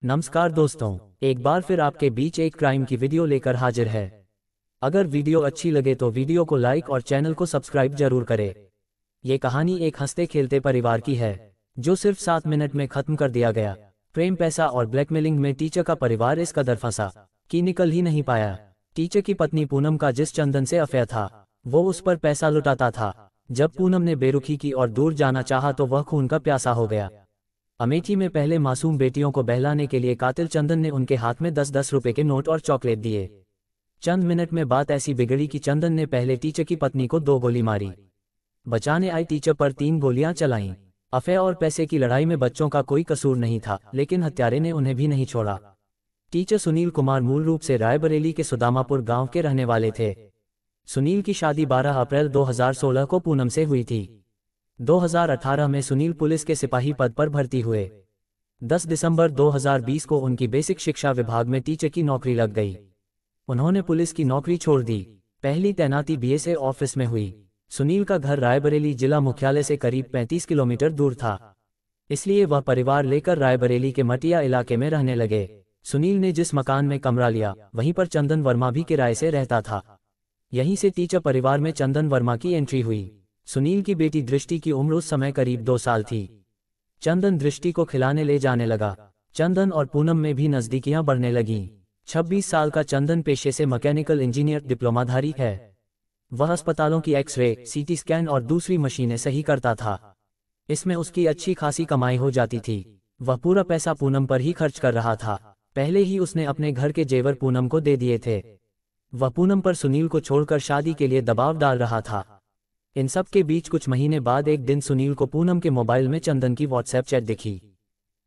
नमस्कार दोस्तों, एक बार फिर आपके बीच एक क्राइम की वीडियो लेकर हाजिर है। अगर वीडियो अच्छी लगे तो वीडियो को लाइक और चैनल को सब्सक्राइब जरूर करें। ये कहानी एक हंसते खेलते परिवार की है जो सिर्फ 7 मिनट में खत्म कर दिया गया। प्रेम, पैसा और ब्लैकमेलिंग में टीचर का परिवार इस कदर फंसा कि निकल ही नहीं पाया। टीचर की पत्नी पूनम का जिस चंदन से अफेयर था वो उस पर पैसा लुटाता था। जब पूनम ने बेरुखी की और दूर जाना चाहा तो वह खून का प्यासा हो गया। अमेठी में पहले मासूम बेटियों को बहलाने के लिए कातिल चंदन ने उनके हाथ में 10-10 रुपए के नोट और चॉकलेट दिए। चंद मिनट में बात ऐसी बिगड़ी कि चंदन ने पहले टीचर की पत्नी को 2 गोली मारी। बचाने आई टीचर पर 3 गोलियां चलाईं। अफेयर और पैसे की लड़ाई में बच्चों का कोई कसूर नहीं था, लेकिन हत्यारे ने उन्हें भी नहीं छोड़ा। टीचर सुनील कुमार मूल रूप से रायबरेली के सुदामापुर गांव के रहने वाले थे। सुनील की शादी 12 अप्रैल 2016 को पूनम से हुई थी। 2018 में सुनील पुलिस के सिपाही पद पर भर्ती हुए। 10 दिसंबर 2020 को उनकी बेसिक शिक्षा विभाग में टीचर की नौकरी लग गई। उन्होंने पुलिस की नौकरी छोड़ दी। पहली तैनाती बीएसए ऑफिस में हुई। सुनील का घर रायबरेली जिला मुख्यालय से करीब 35 किलोमीटर दूर था, इसलिए वह परिवार लेकर रायबरेली के मटिया इलाके में रहने लगे। सुनील ने जिस मकान में कमरा लिया वहीं पर चंदन वर्मा भी किराए से रहता था। यहीं से टीचर परिवार में चंदन वर्मा की एंट्री हुई। सुनील की बेटी दृष्टि की उम्र उस समय करीब 2 साल थी। चंदन दृष्टि को खिलाने ले जाने लगा। चंदन और पूनम में भी नजदीकियां बढ़ने लगीं। 26 साल का चंदन पेशे से मैकेनिकल इंजीनियर डिप्लोमाधारी है। वह अस्पतालों की एक्सरे, सीटी स्कैन और दूसरी मशीनें सही करता था। इसमें उसकी अच्छी खासी कमाई हो जाती थी। वह पूरा पैसा पूनम पर ही खर्च कर रहा था। पहले ही उसने अपने घर के जेवर पूनम को दे दिए थे। वह पूनम पर सुनील को छोड़कर शादी के लिए दबाव डाल रहा था। इन सब के बीच कुछ महीने बाद एक दिन सुनील को पूनम के मोबाइल में चंदन की व्हाट्सएप चैट दिखी।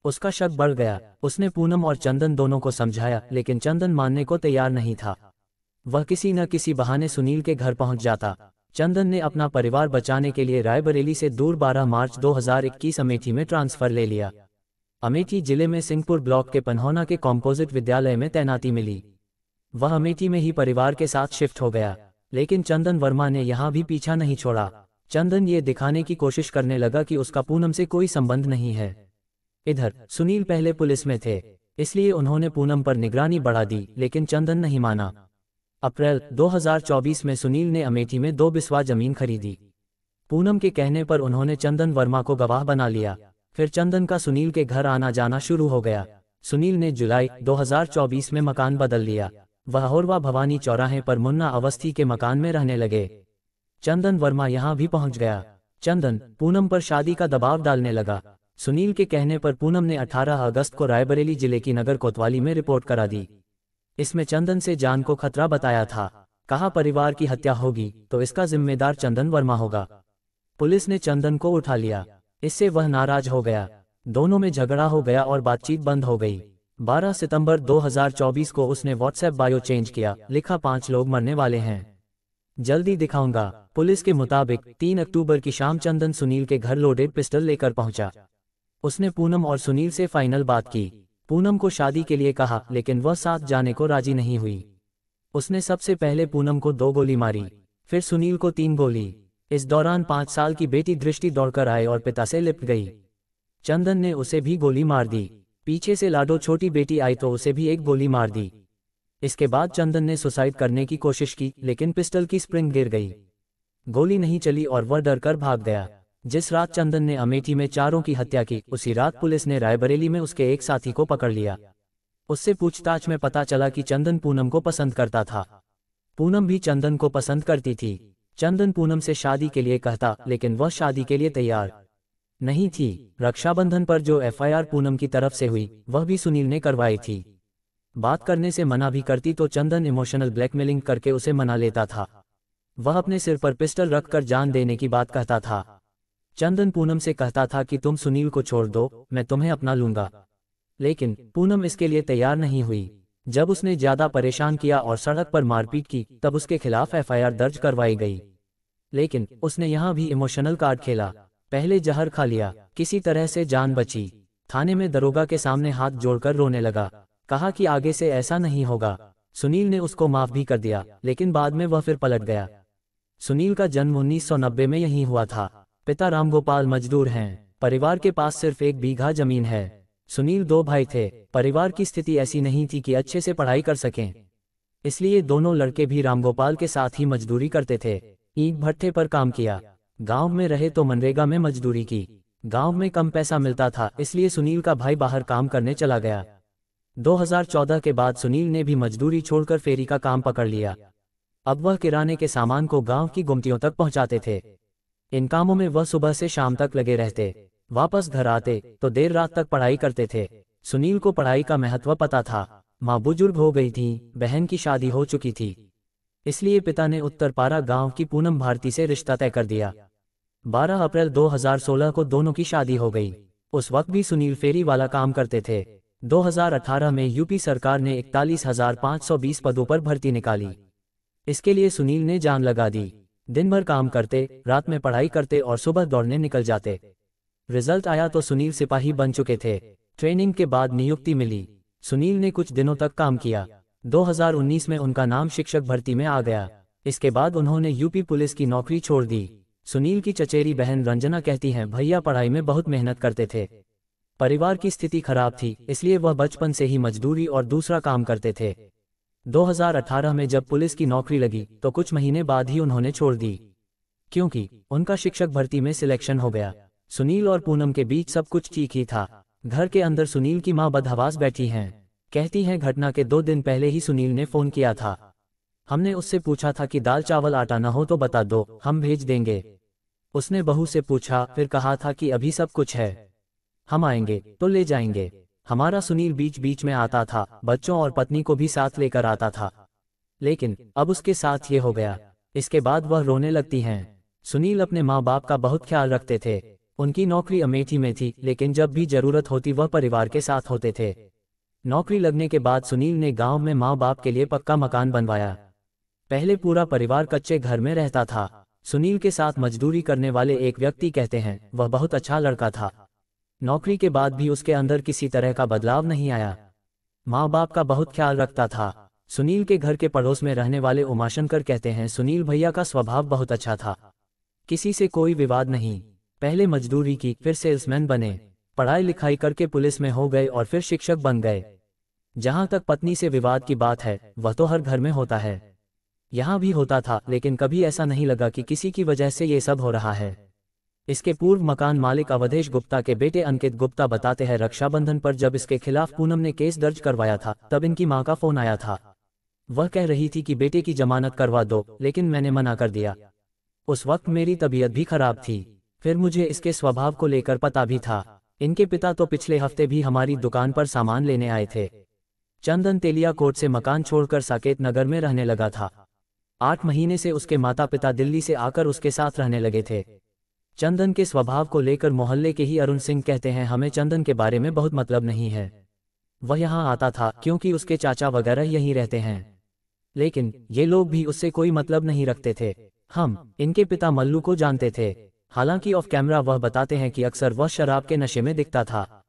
उसका शक बढ़ गया। उसने पूनम और चंदन दोनों को समझाया, लेकिन चंदन मानने को तैयार नहीं था। वह किसी न किसी बहाने सुनील के घर पहुंच जाता। चंदन ने अपना परिवार बचाने के लिए रायबरेली से दूर 12 मार्च 2021 अमेठी में ट्रांसफर ले लिया। अमेठी जिले में सिंहपुर ब्लॉक के पन्हौना के कॉम्पोजिट विद्यालय में तैनाती मिली। वह अमेठी में ही परिवार के साथ शिफ्ट हो गया, लेकिन चंदन वर्मा ने यहां भी पीछा नहीं छोड़ा। चंदन ये दिखाने की कोशिश करने लगा कि उसका पूनम से कोई संबंध नहीं है। इधर सुनील पहले पुलिस में थे, इसलिए उन्होंने पूनम पर निगरानी बढ़ा दी, लेकिन चंदन नहीं माना। अप्रैल 2024 में सुनील ने अमेठी में 2 बिस्वा जमीन खरीदी। पूनम के कहने पर उन्होंने चंदन वर्मा को गवाह बना लिया। फिर चंदन का सुनील के घर आना जाना शुरू हो गया। सुनील ने जुलाई 2024 में मकान बदल लिया। वह होरवा भवानी चौराहे पर मुन्ना अवस्थी के मकान में रहने लगे। चंदन वर्मा यहां भी पहुंच गया। चंदन पूनम पर शादी का दबाव डालने लगा। सुनील के कहने पर पूनम ने 18 अगस्त को रायबरेली जिले की नगर कोतवाली में रिपोर्ट करा दी। इसमें चंदन से जान को खतरा बताया था। कहा परिवार की हत्या होगी तो इसका जिम्मेदार चंदन वर्मा होगा। पुलिस ने चंदन को उठा लिया। इससे वह नाराज हो गया। दोनों में झगड़ा हो गया और बातचीत बंद हो गई। 12 सितंबर 2024 को उसने व्हाट्सएप बायो चेंज किया। लिखा 5 लोग मरने वाले हैं, जल्दी दिखाऊंगा। पुलिस के मुताबिक 3 अक्टूबर की शाम चंदन सुनील के घर लोडेड पिस्टल लेकर पहुंचा। उसने पूनम और सुनील से फाइनल बात की। पूनम को शादी के लिए कहा, लेकिन वह साथ जाने को राजी नहीं हुई। उसने सबसे पहले पूनम को 2 गोली मारी, फिर सुनील को 3 गोली। इस दौरान 5 साल की बेटी दृष्टि दौड़कर आए और पिता से लिपट गई। चंदन ने उसे भी गोली मार दी। पीछे से लाडो छोटी बेटी आई तो उसे भी एक गोली मार दी। इसके बाद चंदन ने सुसाइड करने की कोशिश की, लेकिन पिस्टल की स्प्रिंग गिर गई। गोली नहीं चली और वह डरकर भाग गया। जिस रात चंदन ने अमेठी में 4 की हत्या की, उसी रात पुलिस ने रायबरेली में उसके एक साथी को पकड़ लिया। उससे पूछताछ में पता चला कि चंदन पूनम को पसंद करता था। पूनम भी चंदन को पसंद करती थी। चंदन पूनम से शादी के लिए कहता, लेकिन वह शादी के लिए तैयार नहीं थी। रक्षाबंधन पर जो एफआईआर पूनम की तरफ से हुई वह भी सुनील ने करवाई थी। बात करने से मना भी करती तो चंदन इमोशनल ब्लैकमेलिंग करके उसे मना लेता था। वह अपने सिर पर पिस्टल रखकर जान देने की बात कहता था। चंदन पूनम से कहता था कि तुम सुनील को छोड़ दो, मैं तुम्हें अपना लूंगा, लेकिन पूनम इसके लिए तैयार नहीं हुई। जब उसने ज्यादा परेशान किया और सड़क पर मारपीट की, तब उसके खिलाफ एफआईआर दर्ज करवाई गई। लेकिन उसने यहां भी इमोशनल कार्ड खेला। पहले जहर खा लिया, किसी तरह से जान बची। थाने में दरोगा के सामने हाथ जोड़कर रोने लगा। कहा कि आगे से ऐसा नहीं होगा। सुनील ने उसको माफ भी कर दिया, लेकिन बाद में वह फिर पलट गया। सुनील का जन्म 1990 में यहीं हुआ था। पिता रामगोपाल मजदूर हैं। परिवार के पास सिर्फ 1 बीघा जमीन है। सुनील 2 भाई थे। परिवार की स्थिति ऐसी नहीं थी कि अच्छे से पढ़ाई कर सकें, इसलिए दोनों लड़के भी रामगोपाल के साथ ही मजदूरी करते थे। ईंट भट्ठे पर काम किया। गांव में रहे तो मनरेगा में मजदूरी की। गांव में कम पैसा मिलता था, इसलिए सुनील का भाई बाहर काम करने चला गया। 2014 के बाद सुनील ने भी मजदूरी छोड़कर फेरी का काम पकड़ लिया। अब वह किराने के सामान को गांव की गुमटियों तक पहुंचाते थे। इन कामों में वह सुबह से शाम तक लगे रहते। वापस घर आते तो देर रात तक पढ़ाई करते थे। सुनील को पढ़ाई का महत्व पता था। माँ बुजुर्ग हो गई थी, बहन की शादी हो चुकी थी, इसलिए पिता ने उत्तरपारा गांव की पूनम भारती से रिश्ता तय कर दिया। 12 अप्रैल 2016 को दोनों की शादी हो गई। उस वक्त भी सुनील फेरी वाला काम करते थे। 2018 में यूपी सरकार ने 41,520 पदों पर भर्ती निकाली। इसके लिए सुनील ने जान लगा दी। दिन भर काम करते, रात में पढ़ाई करते और सुबह दौड़ने निकल जाते। रिजल्ट आया तो सुनील सिपाही बन चुके थे। ट्रेनिंग के बाद नियुक्ति मिली। सुनील ने कुछ दिनों तक काम किया। 2019 में उनका नाम शिक्षक भर्ती में आ गया। इसके बाद उन्होंने यूपी पुलिस की नौकरी छोड़ दी। सुनील की चचेरी बहन रंजना कहती हैं, भैया पढ़ाई में बहुत मेहनत करते थे। परिवार की स्थिति खराब थी, इसलिए वह बचपन से ही मजदूरी और दूसरा काम करते थे। 2018 में जब पुलिस की नौकरी लगी तो कुछ महीने बाद ही उन्होंने छोड़ दी, क्योंकि उनका शिक्षक भर्ती में सिलेक्शन हो गया। सुनील और पूनम के बीच सब कुछ ठीक ही था। घर के अंदर सुनील की मां बदहवास बैठी हैं। कहती हैं, घटना के 2 दिन पहले ही सुनील ने फोन किया था। हमने उससे पूछा था कि दाल चावल आटा न हो तो बता दो, हम भेज देंगे। उसने बहू से पूछा, फिर कहा था कि अभी सब कुछ है, हम आएंगे तो ले जाएंगे। हमारा सुनील बीच बीच में आता था, बच्चों और पत्नी को भी साथ लेकर आता था, लेकिन अब उसके साथ ये हो गया। इसके बाद वह रोने लगती हैं। सुनील अपने माँ बाप का बहुत ख्याल रखते थे। उनकी नौकरी अमेठी में थी, लेकिन जब भी जरूरत होती वह परिवार के साथ होते थे। नौकरी लगने के बाद सुनील ने गांव में माँ बाप के लिए पक्का मकान बनवाया। पहले पूरा परिवार कच्चे घर में रहता था। सुनील के साथ मजदूरी करने वाले एक व्यक्ति कहते हैं, वह बहुत अच्छा लड़का था। नौकरी के बाद भी उसके अंदर किसी तरह का बदलाव नहीं आया। माँ बाप का बहुत ख्याल रखता था। सुनील के घर के पड़ोस में रहने वाले उमाशंकर कहते हैं, सुनील भैया का स्वभाव बहुत अच्छा था, किसी से कोई विवाद नहीं। पहले मजदूरी की, फिर सेल्समैन बने, पढ़ाई लिखाई करके पुलिस में हो गए और फिर शिक्षक बन गए। जहां तक पत्नी से विवाद की बात है, वह तो हर घर में होता है, यहाँ भी होता था, लेकिन कभी ऐसा नहीं लगा कि किसी की वजह से ये सब हो रहा है। इसके पूर्व मकान मालिक अवधेश गुप्ता के बेटे अंकित गुप्ता बताते हैं, रक्षाबंधन पर जब इसके खिलाफ पूनम ने केस दर्ज करवाया था, तब इनकी मां का फोन आया था। वह कह रही थी कि बेटे की जमानत करवा दो, लेकिन मैंने मना कर दिया। उस वक्त मेरी तबीयत भी खराब थी। फिर मुझे इसके स्वभाव को लेकर पता भी था। इनके पिता तो पिछले हफ्ते भी हमारी दुकान पर सामान लेने आए थे। चंदन तेलिया कोर्ट से मकान छोड़कर साकेत नगर में रहने लगा था। 8 महीने से उसके माता पिता दिल्ली से आकर उसके साथ रहने लगे थे। चंदन के स्वभाव को लेकर मोहल्ले के ही अरुण सिंह कहते हैं, हमें चंदन के बारे में बहुत मतलब नहीं है। वह यहाँ आता था क्योंकि उसके चाचा वगैरह यहीं रहते हैं, लेकिन ये लोग भी उससे कोई मतलब नहीं रखते थे। हम इनके पिता मल्लू को जानते थे। हालांकि ऑफ कैमरा वह बताते हैं कि अक्सर वह शराब के नशे में दिखता था।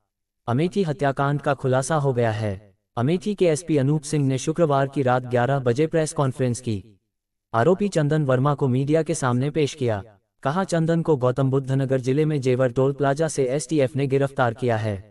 अमेठी हत्याकांड का खुलासा हो गया है। अमेठी के एसपी अनूप सिंह ने शुक्रवार की रात 11 बजे प्रेस कॉन्फ्रेंस की। आरोपी चंदन वर्मा को मीडिया के सामने पेश किया। कहा, चंदन को गौतम बुद्ध नगर जिले में जेवर टोल प्लाजा से एसटीएफ ने गिरफ्तार किया है।